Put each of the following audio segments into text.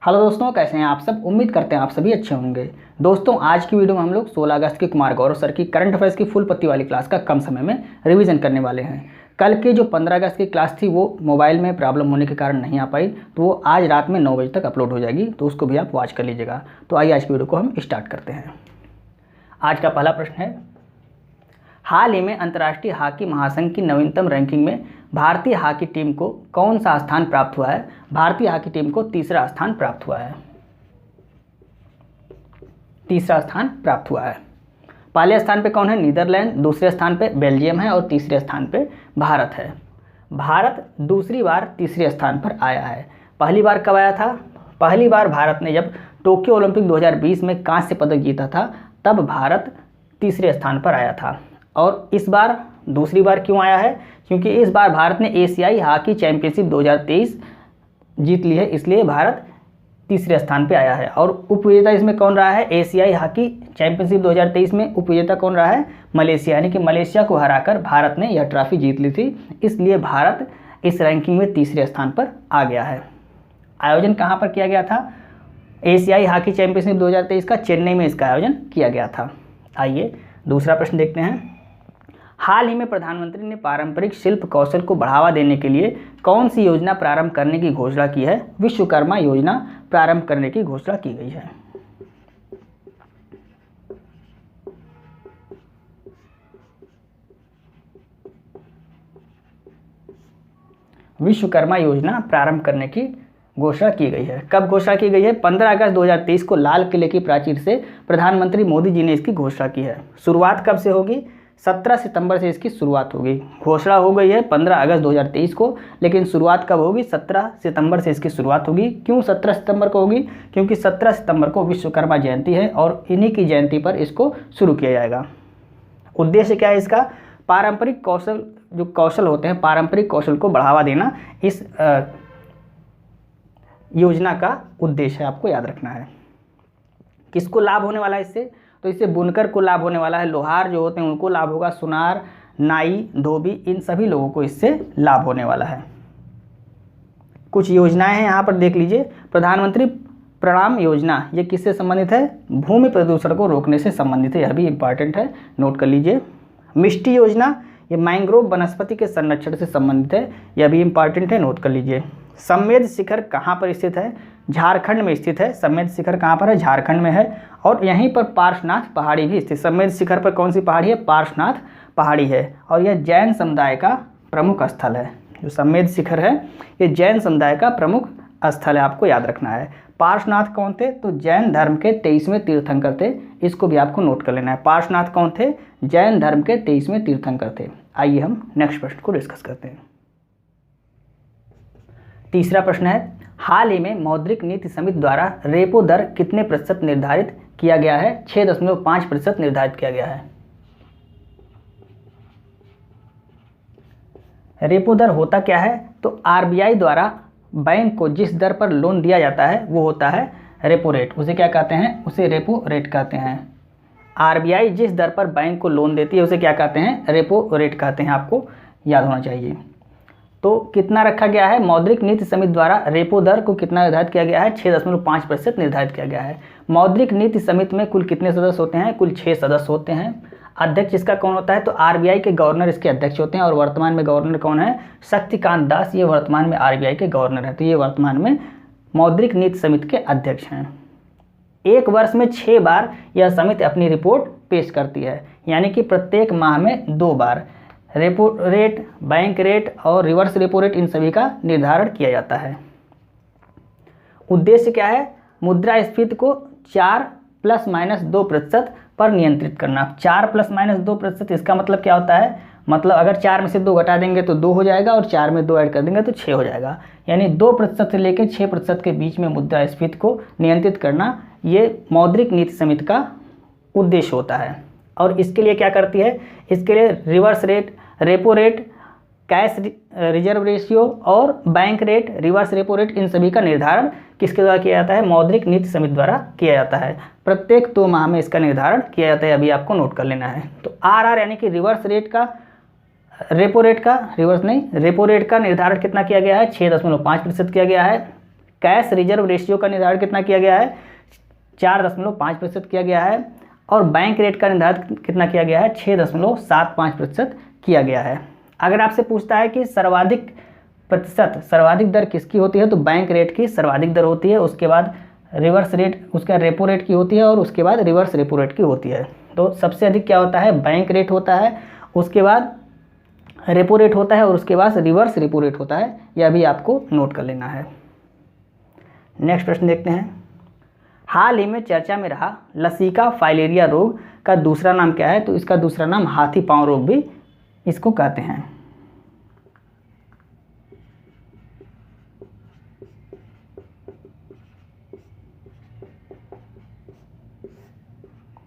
Hello दोस्तों, कैसे हैं आप सब। उम्मीद करते हैं आप सभी अच्छे होंगे। दोस्तों, आज की वीडियो में हम लोग 16 अगस्त की कुमार गौरव सर की करंट अफेयर्स की फुल पत्ती वाली क्लास का कम समय में रिवीजन करने वाले हैं। कल की जो 15 अगस्त की क्लास थी वो मोबाइल में प्रॉब्लम होने के कारण नहीं आ पाई, तो वो आज रात में 9 बजे तक अपलोड हो जाएगी, तो उसको भी आप वॉच कर लीजिएगा। तो आइए आज की वीडियो को हम स्टार्ट करते हैं। आज का पहला प्रश्न है, हाल ही में अंतर्राष्ट्रीय हॉकी महासंघ की नवीनतम रैंकिंग में भारतीय हॉकी टीम को कौन सा स्थान प्राप्त हुआ है। भारतीय हॉकी टीम को तीसरा स्थान प्राप्त हुआ है। तीसरा स्थान प्राप्त हुआ है। पहले स्थान पे कौन है? नीदरलैंड। दूसरे स्थान पे बेल्जियम है और तीसरे स्थान पे भारत है। भारत दूसरी बार तीसरे स्थान पर आया है। पहली बार कब आया था? पहली बार भारत ने जब टोक्यो ओलंपिक 2020 में कांस्य पदक जीता था, तब भारत तीसरे स्थान पर आया था। और इस बार दूसरी बार क्यों आया है? क्योंकि इस बार भारत ने एशियाई हॉकी चैंपियनशिप 2023 जीत ली है, इसलिए भारत तीसरे स्थान पे आया है। और उपविजेता इसमें कौन रहा है? एशियाई हॉकी चैंपियनशिप 2023 में उपविजेता कौन रहा है? मलेशिया। यानी कि मलेशिया को हराकर भारत ने यह ट्रॉफी जीत ली थी, इसलिए भारत इस रैंकिंग में तीसरे स्थान पर आ गया है। आयोजन कहाँ पर किया गया था? एशियाई हॉकी चैंपियनशिप 2023 का चेन्नई में इसका आयोजन किया गया था। आइए दूसरा प्रश्न देखते हैं। हाल ही में प्रधानमंत्री ने पारंपरिक शिल्प कौशल को बढ़ावा देने के लिए कौन सी योजना प्रारंभ करने की घोषणा की है? विश्वकर्मा योजना प्रारंभ करने की घोषणा की गई है। विश्वकर्मा योजना प्रारंभ करने की घोषणा की गई है। कब घोषणा की गई है? 15 अगस्त 2023 को लाल किले की प्राचीर से प्रधानमंत्री मोदी जी ने इसकी घोषणा की है। शुरुआत कब से होगी? 17 सितंबर से इसकी शुरुआत होगी। घोषणा हो गई है 15 अगस्त 2023 को, लेकिन शुरुआत कब होगी? 17 सितंबर से इसकी शुरुआत होगी। क्यों 17 सितंबर को होगी? क्योंकि 17 सितंबर को विश्वकर्मा जयंती है और इन्हीं की जयंती पर इसको शुरू किया जाएगा। उद्देश्य क्या है इसका? पारंपरिक कौशल, जो कौशल होते हैं, पारंपरिक कौशल को बढ़ावा देना इस योजना का उद्देश्य है, आपको याद रखना है। किसको लाभ होने वाला है इससे? तो इससे बुनकर को लाभ होने वाला है, लोहार जो होते हैं उनको लाभ होगा, सुनार, नाई, धोबी, इन सभी लोगों को इससे लाभ होने वाला है। कुछ योजनाएं हैं यहाँ पर देख लीजिए। प्रधानमंत्री प्रणाम योजना, ये किससे संबंधित है? भूमि प्रदूषण को रोकने से संबंधित है, यह भी इंपॉर्टेंट है, नोट कर लीजिए। मिष्टी योजना, ये मैंग्रोव वनस्पति के संरक्षण से संबंधित है, यह भी इंपॉर्टेंट है, नोट कर लीजिए। समेध शिखर कहाँ पर स्थित है? झारखंड में स्थित है। समेध शिखर कहाँ पर है? झारखंड में है। और यहीं पर पार्श्वनाथ पहाड़ी भी स्थित। समेध शिखर पर कौन सी पहाड़ी है? पार्श्वनाथ पहाड़ी है। और यह जैन समुदाय का प्रमुख स्थल है। जो समेध शिखर है ये जैन समुदाय का प्रमुख स्थल है, आपको याद रखना है। पार्श्वनाथ कौन थे? तो जैन धर्म के 23वें तीर्थंकर थे, इसको भी आपको नोट कर लेना है। पार्श्वनाथ कौन थे? जैन धर्म के 23वें तीर्थंकर थे। आइए हम नेक्स्ट प्रश्न को डिस्कस करते हैं। तीसरा प्रश्न है, हाल ही में मौद्रिक नीति समिति द्वारा रेपो दर कितने प्रतिशत निर्धारित किया गया है? 6.5% निर्धारित किया गया है। रेपो दर होता क्या है? तो आरबीआई द्वारा बैंक को जिस दर पर लोन दिया जाता है वो होता है रेपो रेट। उसे क्या कहते हैं? उसे रेपो रेट कहते हैं। आरबीआई जिस दर पर बैंक को लोन देती है उसे क्या कहते हैं? रेपो रेट कहते हैं, आपको याद होना चाहिए। तो कितना रखा गया है? मौद्रिक नीति समिति द्वारा रेपो दर को कितना निर्धारित किया गया है? 6.5% निर्धारित किया गया है। मौद्रिक नीति समिति में कुल कितने सदस्य होते हैं? कुल 6 सदस्य होते हैं। अध्यक्ष इसका कौन होता है? तो आरबीआई के गवर्नर इसके अध्यक्ष होते हैं। और वर्तमान में गवर्नर कौन है? शक्तिकांत दास, ये वर्तमान में आरबीआई के गवर्नर हैं। तो ये वर्तमान में मौद्रिक नीति समिति के अध्यक्ष हैं। एक वर्ष में 6 बार यह समिति अपनी रिपोर्ट पेश करती है, यानी कि प्रत्येक माह में 2 बार रेपो रेट, बैंक रेट और रिवर्स रेपो रेट, इन सभी का निर्धारण किया जाता है। उद्देश्य क्या है? मुद्रास्फीति को 4 ± 2% पर नियंत्रित करना। 4 ± 2%, इसका मतलब क्या होता है? मतलब अगर 4 में से 2 घटा देंगे तो 2 हो जाएगा और 4 में 2 ऐड कर देंगे तो 6 हो जाएगा। यानी 2% से लेकर 6% के बीच में मुद्रास्फीति को नियंत्रित करना, ये मौद्रिक नीति समिति का उद्देश्य होता है। और इसके लिए क्या करती है? इसके लिए reverse rate, repo rate, cash reserve ratio और bank rate, reverse repo rate, इन सभी का निर्धारण किसके द्वारा किया जाता है? मौद्रिक नीति समिति द्वारा किया जाता है। प्रत्येक 2 माह में इसका निर्धारण किया जाता है, अभी आपको नोट कर लेना है। तो आरआर यानी कि रिवर्स रेट का, रेपो रेट का, रिवर्स नहीं, रेपो रेट का निर्धारण कितना किया गया है? 6.5% किया गया है। कैश रिजर्व रेशियो का निर्धारण कितना किया गया है? 4.5% किया गया है। और बैंक रेट का निर्धारण कितना किया गया है? 6.75% किया गया है। अगर आपसे पूछता है कि सर्वाधिक दर किसकी होती है, तो बैंक रेट की सर्वाधिक दर होती है, उसके बाद रिवर्स रेट, उसका रेपो रेट की होती है, और उसके बाद रिवर्स रेपो रेट की होती है। तो सबसे अधिक क्या होता है? बैंक रेट होता है, उसके बाद रेपो रेट होता है, और उसके बाद रिवर्स रेपो रेट होता है। यह भी आपको नोट कर लेना है। नेक्स्ट प्रश्न देखते हैं। हाल ही में चर्चा में रहा लसिका फाइलेरिया रोग का दूसरा नाम क्या है? तो इसका दूसरा नाम हाथी पांव रोग भी इसको कहते हैं।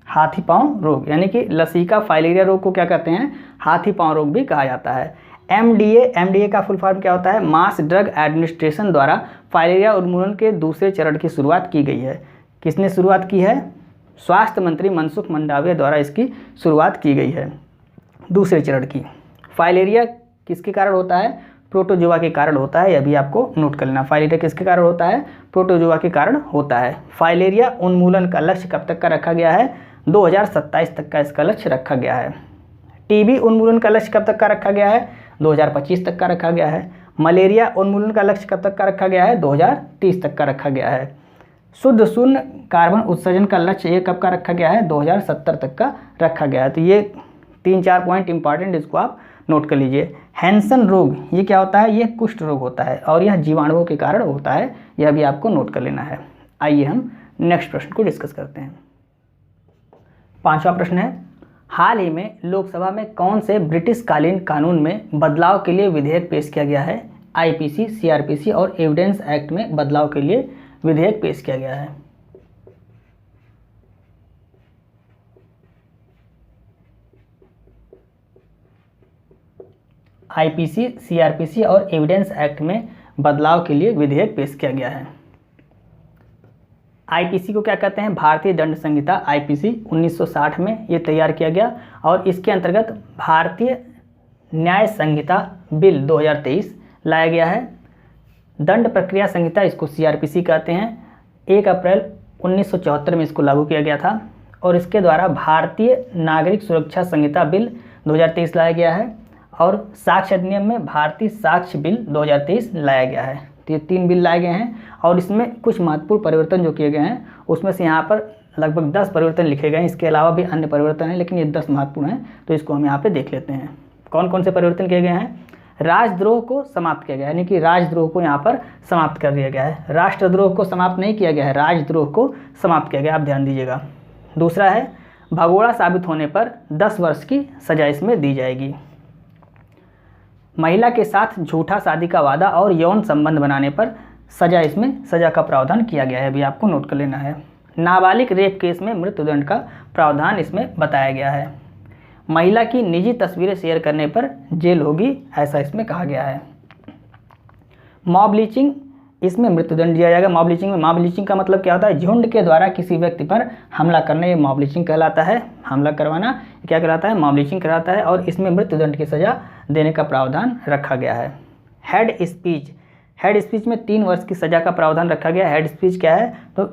हाथी पांव रोग, यानी कि लसिका फाइलेरिया रोग को क्या कहते हैं? हाथी पांव रोग भी कहा जाता है। एमडीए का फुल फॉर्म क्या होता है? मास ड्रग एडमिनिस्ट्रेशन द्वारा फाइलेरिया उन्मूलन के दूसरे चरण की शुरुआत की गई है। किसने शुरुआत की है? स्वास्थ्य मंत्री मनसुख मंडाविया द्वारा इसकी शुरुआत की गई है दूसरे चरण की। फाइलेरिया किसके कारण होता है? प्रोटोजोआ के कारण होता है। यह भी आपको नोट कर लेना। फाइलेरिया किसके कारण होता है? प्रोटोजोआ के कारण होता है। फाइलेरिया उन्मूलन का लक्ष्य कब तक का रखा गया है? 2027 तक का इसका लक्ष्य रखा गया है। टीबी उन्मूलन का लक्ष्य कब तक का रखा गया है? 2025 तक का रखा गया है। मलेरिया उन्मूलन का लक्ष्य कब तक का रखा गया है? 2030 तक का रखा गया है। शुद्ध शून्य कार्बन उत्सर्जन का लक्ष्य ये कब का रखा गया है? 2070 तक का रखा गया है। तो ये 3-4 पॉइंट इंपॉर्टेंट, इसको आप नोट कर लीजिए। हैंसन रोग ये क्या होता है? ये कुष्ठ रोग होता है, और यह जीवाणुओं के कारण होता है। यह भी आपको नोट कर लेना है। आइए हम नेक्स्ट प्रश्न को डिस्कस करते हैं। 5वां प्रश्न है, हाल ही में लोकसभा में कौन से ब्रिटिश कालीन कानून में बदलाव के लिए विधेयक पेश किया गया है? आईपीसी, सीआरपीसी और एविडेंस एक्ट में बदलाव के लिए विधेयक पेश किया गया है। आईपीसी, सीआरपीसी और एविडेंस एक्ट में बदलाव के लिए विधेयक पेश किया गया है। आईपीसी को क्या कहते हैं? भारतीय दंड संहिता। आईपीसी 1960 में ये तैयार किया गया, और इसके अंतर्गत भारतीय न्याय संहिता बिल 2023 लाया गया है। दंड प्रक्रिया संहिता, इसको सीआरपीसी कहते हैं। 1 अप्रैल 1974 में इसको लागू किया गया था, और इसके द्वारा भारतीय नागरिक सुरक्षा संहिता बिल 2023 लाया गया है, और साक्ष्य अधिनियम में भारतीय साक्ष्य बिल 2023 लाया गया है। तो ये 3 बिल लाए गए हैं, और इसमें कुछ महत्वपूर्ण परिवर्तन जो किए गए हैं, उसमें से यहाँ पर लगभग 10 परिवर्तन लिखे गए हैं। इसके अलावा भी अन्य परिवर्तन हैं, लेकिन ये 10 महत्वपूर्ण हैं, तो इसको हम यहाँ पे देख लेते हैं। कौन कौन से परिवर्तन किए गए हैं? राजद्रोह को समाप्त किया गया है, यानी कि राजद्रोह को यहाँ पर समाप्त कर दिया गया है। राष्ट्रद्रोह को समाप्त नहीं किया गया है, राजद्रोह को समाप्त किया गया, आप ध्यान दीजिएगा। दूसरा है, भगोड़ा साबित होने पर 10 वर्ष की सजा इसमें दी जाएगी। महिला के साथ झूठा शादी का वादा और यौन संबंध बनाने पर सजा, इसमें सजा का प्रावधान किया गया है, अभी आपको नोट कर लेना है। नाबालिग रेप केस में मृत्युदंड का प्रावधान इसमें बताया गया है। महिला की निजी तस्वीरें शेयर करने पर जेल होगी, ऐसा इसमें कहा गया है। मॉब लिंचिंग, इसमें मृत्युदंड दिया जाएगा। मॉब लिंचिंग में, मॉब लिंचिंग का मतलब क्या होता है? झुंड के द्वारा किसी व्यक्ति पर हमला करना, ये मॉब लिंचिंग कहलाता है। हमला करवाना क्या कहलाता है? मॉब लिंचिंग कहलाता है, और इसमें मृत्युदंड की सजा देने का प्रावधान रखा गया है। हेड स्पीच, हेड स्पीच में 3 वर्ष की सजा का प्रावधान रखा गया है। हेड स्पीच क्या है? तो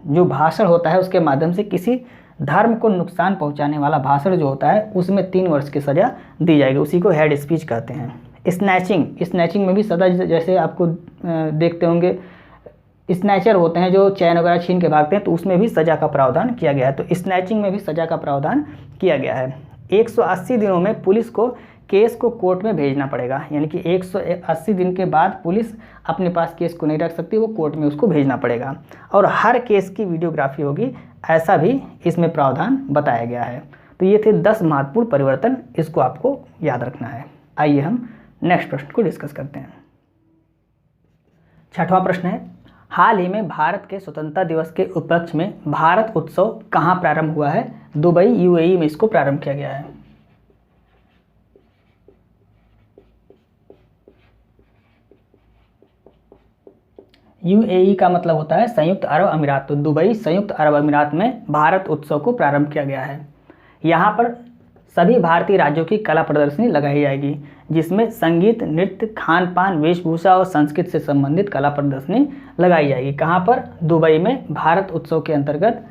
जो भाषण होता है उसके माध्यम से किसी धर्म को नुकसान पहुंचाने वाला भाषण जो होता है, उसमें 3 वर्ष की सजा दी जाएगी, उसी को हेड स्पीच कहते हैं। स्नैचिंग, स्नैचिंग में भी सजा, जैसे आपको देखते होंगे स्नैचर होते हैं जो चैन वगैरह छीन के भागते हैं, तो उसमें भी सजा का प्रावधान किया गया है। तो स्नैचिंग में भी सजा का प्रावधान किया गया है। 180 दिनों में पुलिस को केस को कोर्ट में भेजना पड़ेगा, यानी कि 180 दिन के बाद पुलिस अपने पास केस को नहीं रख सकती, वो कोर्ट में उसको भेजना पड़ेगा, और हर केस की वीडियोग्राफी होगी, ऐसा भी इसमें प्रावधान बताया गया है। तो ये थे 10 महत्वपूर्ण परिवर्तन, इसको आपको याद रखना है। आइए हम नेक्स्ट प्रश्न को डिस्कस करते हैं। 6वां प्रश्न है, हाल ही में भारत के स्वतंत्रता दिवस के उपलक्ष्य में भारत उत्सव कहाँ प्रारंभ हुआ है? दुबई, यूएई में इसको प्रारंभ किया गया है। यूएई का मतलब होता है संयुक्त अरब अमीरात। तो दुबई, संयुक्त अरब अमीरात में भारत उत्सव को प्रारंभ किया गया है। यहाँ पर सभी भारतीय राज्यों की कला प्रदर्शनी लगाई जाएगी, जिसमें संगीत, नृत्य, खान पान, वेशभूषा और संस्कृत से संबंधित कला प्रदर्शनी लगाई जाएगी। कहाँ पर? दुबई में भारत उत्सव के अंतर्गत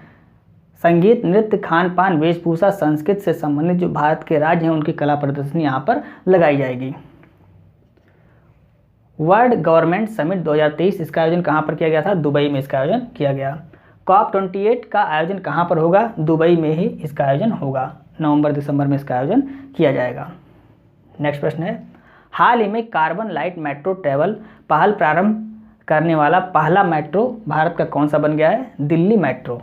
संगीत, नृत्य, खान पान, वेशभूषा, संस्कृत से संबंधित जो भारत के राज्य हैं उनकी कला प्रदर्शनी यहाँ पर लगाई जाएगी। वर्ल्ड गवर्नमेंट समिट 2023 इसका आयोजन कहाँ पर किया गया था? दुबई में इसका आयोजन किया गया। COP28 का आयोजन कहाँ पर होगा? दुबई में ही इसका आयोजन होगा। नवंबर-दिसंबर में इसका आयोजन किया जाएगा। नेक्स्ट प्रश्न है, हाल ही में कार्बन लाइट मेट्रो ट्रैवल पहल प्रारंभ करने वाला पहला मेट्रो भारत का कौन सा बन गया है? दिल्ली मेट्रो।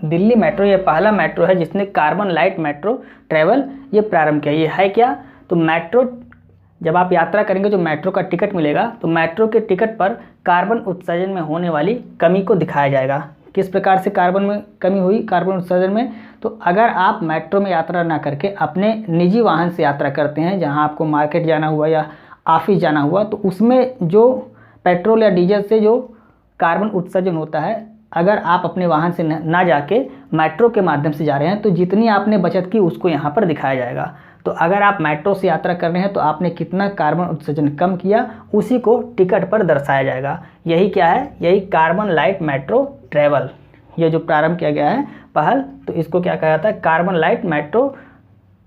दिल्ली मेट्रो ये पहला मेट्रो है जिसने कार्बन लाइट मेट्रो ट्रैवल ये प्रारंभ किया। ये है क्या? तो मेट्रो, जब आप यात्रा करेंगे जो मेट्रो का टिकट मिलेगा तो मेट्रो के टिकट पर कार्बन उत्सर्जन में होने वाली कमी को दिखाया जाएगा। किस प्रकार से कार्बन में कमी हुई, कार्बन उत्सर्जन में? तो अगर आप मेट्रो में यात्रा ना करके अपने निजी वाहन से यात्रा करते हैं, जहां आपको मार्केट जाना हुआ या ऑफिस जाना हुआ, तो उसमें जो पेट्रोल या डीजल से जो कार्बन उत्सर्जन होता है, अगर आप अपने वाहन से ना जाके मेट्रो के माध्यम से जा रहे हैं तो जितनी आपने बचत की उसको यहाँ पर दिखाया जाएगा। तो अगर आप मेट्रो से यात्रा कर रहे हैं तो आपने कितना कार्बन उत्सर्जन कम किया उसी को टिकट पर दर्शाया जाएगा। यही क्या है? यही कार्बन लाइट मेट्रो ट्रैवल, ये जो प्रारंभ किया गया है पहल, तो इसको क्या कहा जाता है? कार्बन लाइट मेट्रो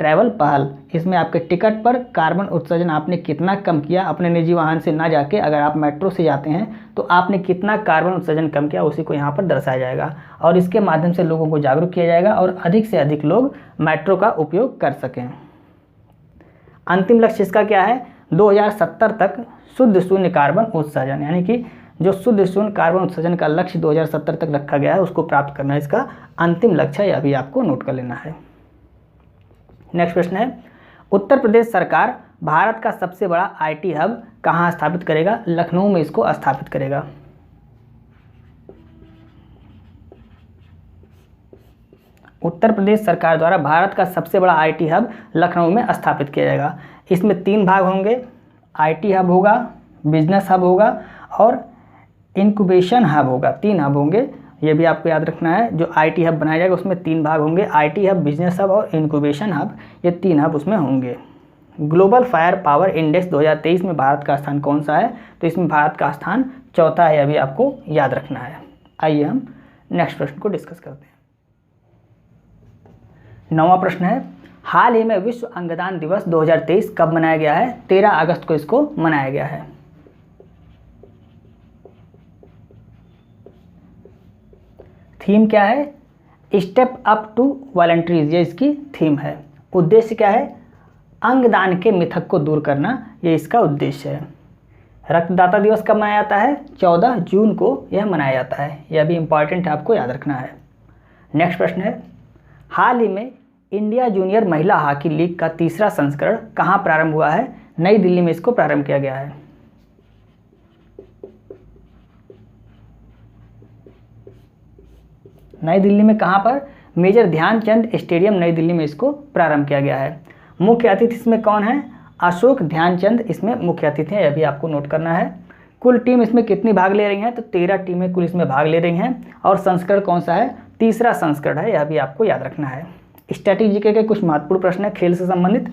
ट्रैवल पहल। इसमें आपके टिकट पर कार्बन उत्सर्जन आपने कितना कम किया, अपने निजी वाहन से ना जाके अगर आप मेट्रो से जाते हैं तो आपने कितना कार्बन उत्सर्जन कम किया उसी को यहाँ पर दर्शाया जाएगा और इसके माध्यम से लोगों को जागरूक किया जाएगा और अधिक से अधिक लोग मेट्रो का उपयोग कर सकें। अंतिम लक्ष्य इसका क्या है? 2070 तक शुद्ध शून्य कार्बन उत्सर्जन, यानी कि जो शुद्ध शून्य कार्बन उत्सर्जन का लक्ष्य 2070 तक रखा गया है उसको प्राप्त करना इसका अंतिम लक्ष्य है। अभी आपको नोट कर लेना है। नेक्स्ट प्रश्न है, उत्तर प्रदेश सरकार भारत का सबसे बड़ा IT हब कहाँ स्थापित करेगा? लखनऊ में इसको स्थापित करेगा। उत्तर प्रदेश सरकार द्वारा भारत का सबसे बड़ा IT हब लखनऊ में स्थापित किया जाएगा। इसमें 3 भाग होंगे, IT हब होगा, बिजनेस हब होगा और इंक्यूबेशन हब होगा। 3 हब होंगे, ये भी आपको याद रखना है। जो IT हब बनाया जाएगा उसमें 3 भाग होंगे, IT हब, बिजनेस हब और इंक्यूबेशन हब, ये 3 हब उसमें होंगे। ग्लोबल फायर पावर इंडेक्स 2023 में भारत का स्थान कौन सा है? तो इसमें भारत का स्थान 4था है, अभी आपको याद रखना है। आइए हम नेक्स्ट प्रश्न को डिस्कस करते हैं। 9वां प्रश्न है, हाल ही में विश्व अंगदान दिवस 2023 कब मनाया गया है? 13 अगस्त को इसको मनाया गया है। थीम क्या है? स्टेप अप टू वॉलंटरीज, ये इसकी थीम है। उद्देश्य क्या है? अंगदान के मिथक को दूर करना, ये इसका उद्देश्य है। रक्तदाता दिवस कब मनाया जाता है? 14 जून को यह मनाया जाता है। यह भी इंपॉर्टेंट है, आपको याद रखना है। नेक्स्ट प्रश्न है, हाल ही में इंडिया जूनियर महिला हॉकी लीग का 3रा संस्करण कहाँ प्रारंभ हुआ है? नई दिल्ली में इसको प्रारंभ किया गया है। नई दिल्ली में कहाँ पर? मेजर ध्यानचंद स्टेडियम नई दिल्ली में इसको प्रारंभ किया गया है। मुख्य अतिथि इसमें कौन है? अशोक ध्यानचंद इसमें मुख्य अतिथि हैं, यह भी आपको नोट करना है। कुल टीम इसमें कितनी भाग ले रही हैं? तो 13 टीमें कुल इसमें भाग ले रही हैं और संस्करण कौन सा है? 3रा संस्करण है, यह भी आपको याद रखना है। स्ट्रैटेजी के कुछ महत्वपूर्ण प्रश्न है खेल से संबंधित,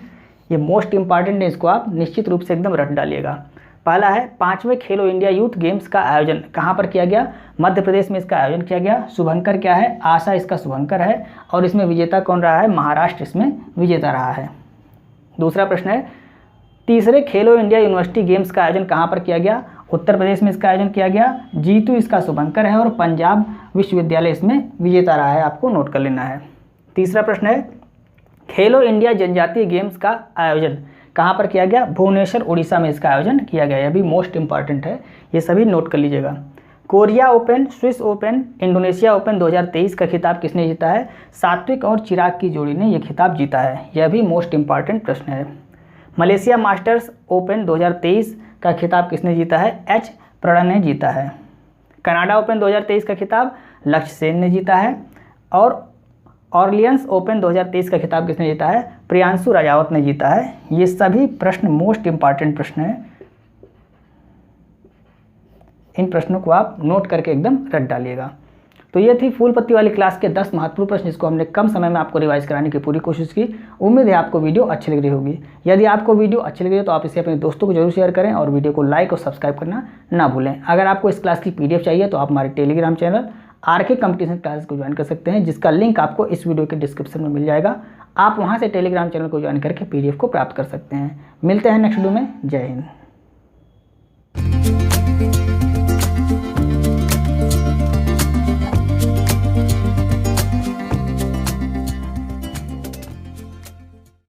ये मोस्ट इंपॉर्टेंट है, इसको आप निश्चित रूप से एकदम रट डालिएगा। पहला है, 5वें खेलो इंडिया यूथ गेम्स का आयोजन कहाँ पर किया गया? मध्य प्रदेश में इसका आयोजन किया गया। शुभंकर क्या है? आशा इसका शुभंकर है और इसमें विजेता कौन रहा है? महाराष्ट्र इसमें विजेता रहा है। दूसरा प्रश्न है, 3रे खेलो इंडिया यूनिवर्सिटी गेम्स का आयोजन कहाँ पर किया गया? उत्तर प्रदेश में इसका आयोजन किया गया। जीतू इसका शुभंकर है और पंजाब विश्वविद्यालय इसमें विजेता रहा है, आपको नोट कर लेना है। तीसरा प्रश्न है, खेलो इंडिया जनजातीय गेम्स का आयोजन कहाँ पर किया गया? भुवनेश्वर उड़ीसा में इसका आयोजन किया गया। यह भी मोस्ट इंपॉर्टेंट है, ये सभी नोट कर लीजिएगा। Korea open, Swiss open, Indonesia open 2023 का खिताब किसने जीता है? सात्विक और चिराग की जोड़ी ने यह खिताब जीता है। यह भी मोस्ट इंपॉर्टेंट प्रश्न है। मलेशिया मास्टर्स ओपन 2023 का खिताब किसने जीता है? एच प्रणय ने जीता है। कनाडा ओपन 2023 का खिताब लक्ष्य सेन ने जीता है और ऑर्लियंस ओपन 2023 का खिताब किसने जीता है? प्रियांशु राजावत ने जीता है। ये सभी प्रश्न मोस्ट इंपॉर्टेंट प्रश्न हैं, इन प्रश्नों को आप नोट करके एकदम रट डालिएगा। तो ये थी फूल पत्ती वाली क्लास के 10 महत्वपूर्ण प्रश्न, जिसको हमने कम समय में आपको रिवाइज कराने की पूरी कोशिश की। उम्मीद है आपको वीडियो अच्छी लग रही होगी। यदि आपको वीडियो अच्छी लग रही है तो आप इसे अपने दोस्तों को जरूर शेयर करें और वीडियो को लाइक और सब्सक्राइब करना ना भूलें। अगर आपको इस क्लास की PDF चाहिए तो आप हमारे Telegram channel RK competition classes को ज्वाइन कर सकते हैं, जिसका लिंक आपको इस वीडियो के डिस्क्रिप्शन में मिल जाएगा। आप वहाँ से टेलीग्राम चैनल को ज्वाइन करके PDF को प्राप्त कर सकते हैं। मिलते हैं नेक्स्ट वीडियो में। जय हिंद।